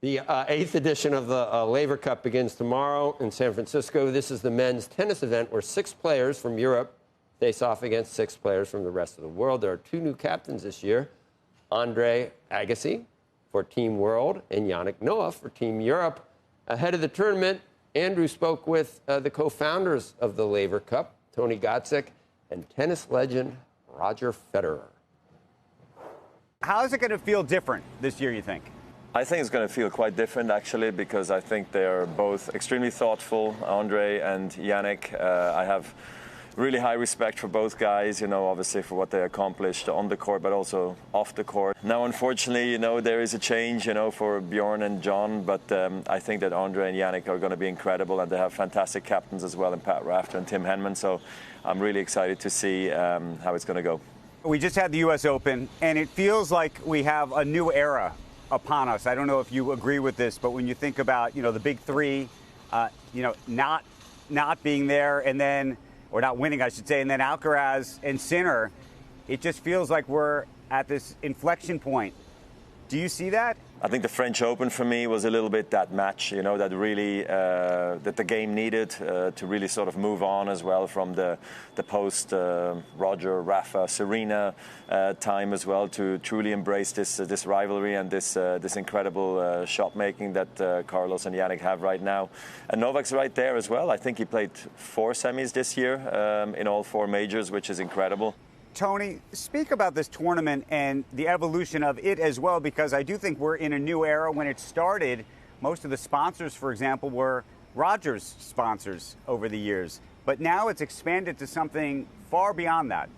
The eighth edition of the Laver Cup begins tomorrow in San Francisco. This is the men's tennis event where 6 players from Europe face off against 6 players from the rest of the world. There are 2 new captains this year, Andre Agassi for Team World and Yannick Noah for Team Europe. Ahead of the tournament, Andrew spoke with the co-founders of the Laver Cup, Tony Gotzik, and tennis legend Roger Federer. How is it going to feel different this year, you think? I think it's going to feel quite different, actually, because I think they're both extremely thoughtful, Andre and Yannick. I have really high respect for both guys, you know, obviously for what they accomplished on the court, but also off the court. Now, unfortunately, you know, there is a change, you know, for Bjorn and John, but I think that Andre and Yannick are going to be incredible, and they have fantastic captains as well in Pat Rafter and Tim Henman, so I'm really excited to see how it's going to go. We just had the U.S. Open, and it feels like we have a new era upon us. I don't know if you agree with this, but when you think about, you know, the big 3, you know, not being there, and then, or not winning, I should say, and then Alcaraz and Sinner, it just feels like we're at this inflection point. Do you see that? I think the French Open for me was a little bit that match, you know, that really that the game needed to really sort of move on as well from the post Roger, Rafa, Serena time as well, to truly embrace this rivalry and this incredible shot making that Carlos and Yannick have right now. And Novak's right there as well. I think he played 4 semis this year in all 4 majors, which is incredible. Tony, speak about this tournament and the evolution of it as well, because I do think we're in a new era. When it started, most of the sponsors, for example, were Roger's sponsors over the years. But now it's expanded to something far beyond that.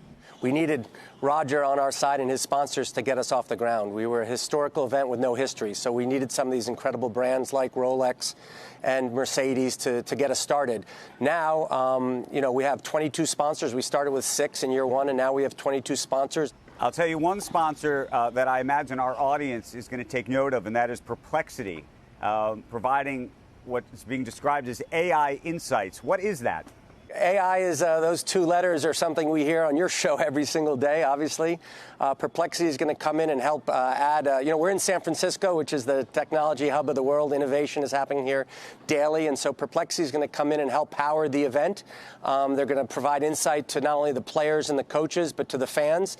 We needed Roger on our side and his sponsors to get us off the ground. We were a historical event with no history, so we needed some of these incredible brands like Rolex and Mercedes to get us started. Now, you know, we have 22 sponsors. We started with 6 in year 1, and now we have 22 sponsors. I'll tell you one sponsor that I imagine our audience is going to take note of, and that is Perplexity, providing what is being described as AI insights. What is that? AI is those 2 letters are something we hear on your show every single day, obviously. Perplexity is going to come in and help add, you know, we're in San Francisco, which is the technology hub of the world. Innovation is happening here daily, and so Perplexity is going to come in and help power the event. They're going to provide insight to not only the players and the coaches, but to the fans,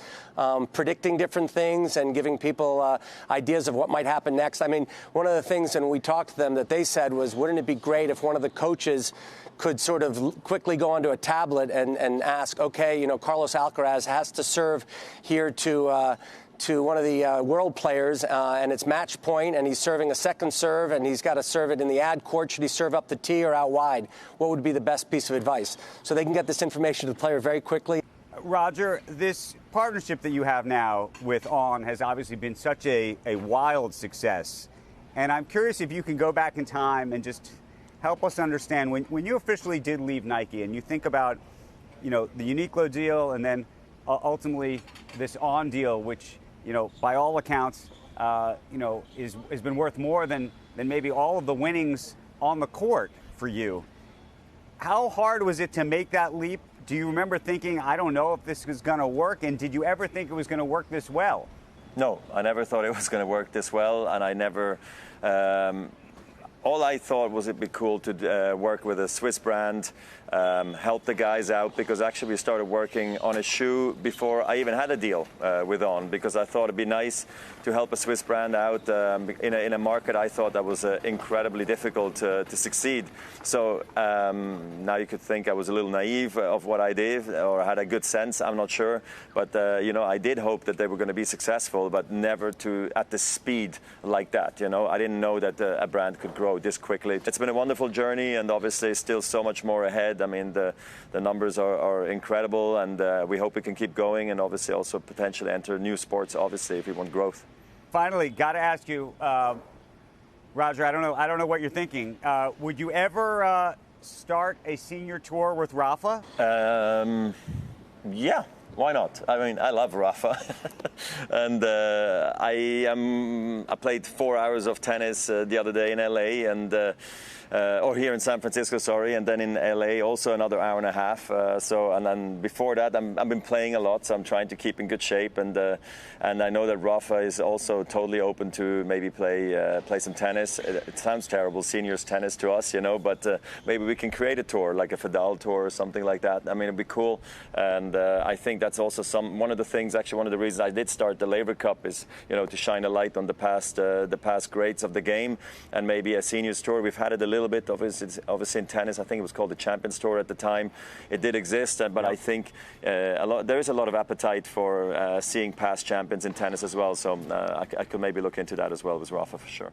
predicting different things and giving people ideas of what might happen next. I mean, one of the things, when we talked to them, that they said was, wouldn't it be great if one of the coaches could sort of quickly go onto a tablet and ask, okay, you know, Carlos Alcaraz has to serve here to one of the world players, and it's match point, and he's serving a second serve, and he's got to serve it in the ad court. Should he serve up the tee or out wide? What would be the best piece of advice? So they can get this information to the player very quickly. Roger, this partnership that you have now with On has obviously been such a wild success. And I'm curious if you can go back in time and just help us understand, when you officially did leave Nike and you think about, you know, the Uniqlo deal and then ultimately this On deal, which, you know, by all accounts, you know, has been worth more than maybe all of the winnings on the court for you. How hard was it to make that leap? Do you remember thinking, I don't know if this was going to work? And did you ever think it was going to work this well? No, I never thought it was going to work this well, and I never... all I thought was it'd be cool to work with a Swiss brand, help the guys out, because actually we started working on a shoe before I even had a deal with On, because I thought it'd be nice to help a Swiss brand out in a market I thought that was incredibly difficult to succeed. So now you could think I was a little naive of what I did, or had a good sense, I'm not sure. But, you know, I did hope that they were going to be successful, but never at the speed like that, you know. I didn't know that a brand could grow this quickly. It's been a wonderful journey, and obviously still so much more ahead. I mean, the numbers are incredible, and we hope we can keep going, and obviously also potentially enter new sports, obviously, if we want growth. Finally, got to ask you, Roger, I don't know what you're thinking. Would you ever start a senior tour with Rafa? Yeah. Why not? I mean, I love Rafa, and I played 4 hours of tennis the other day in LA, and or here in San Francisco, sorry, and then in LA also another hour and a half. And then before that, I've been playing a lot, so I'm trying to keep in good shape, and I know that Rafa is also totally open to maybe play some tennis. It sounds terrible, seniors tennis to us, you know, but maybe we can create a tour like a Federer tour or something like that. I mean, it'd be cool, and I think that's also one of the things. Actually, one of the reasons I did start the Laver Cup is, you know, to shine a light on the past greats of the game, and maybe a seniors tour. We've had it a little bit obviously in tennis. I think it was called the Champions Tour at the time. It did exist, but I think there is a lot of appetite for seeing past champions in tennis as well. So I could maybe look into that as well with Rafa for sure.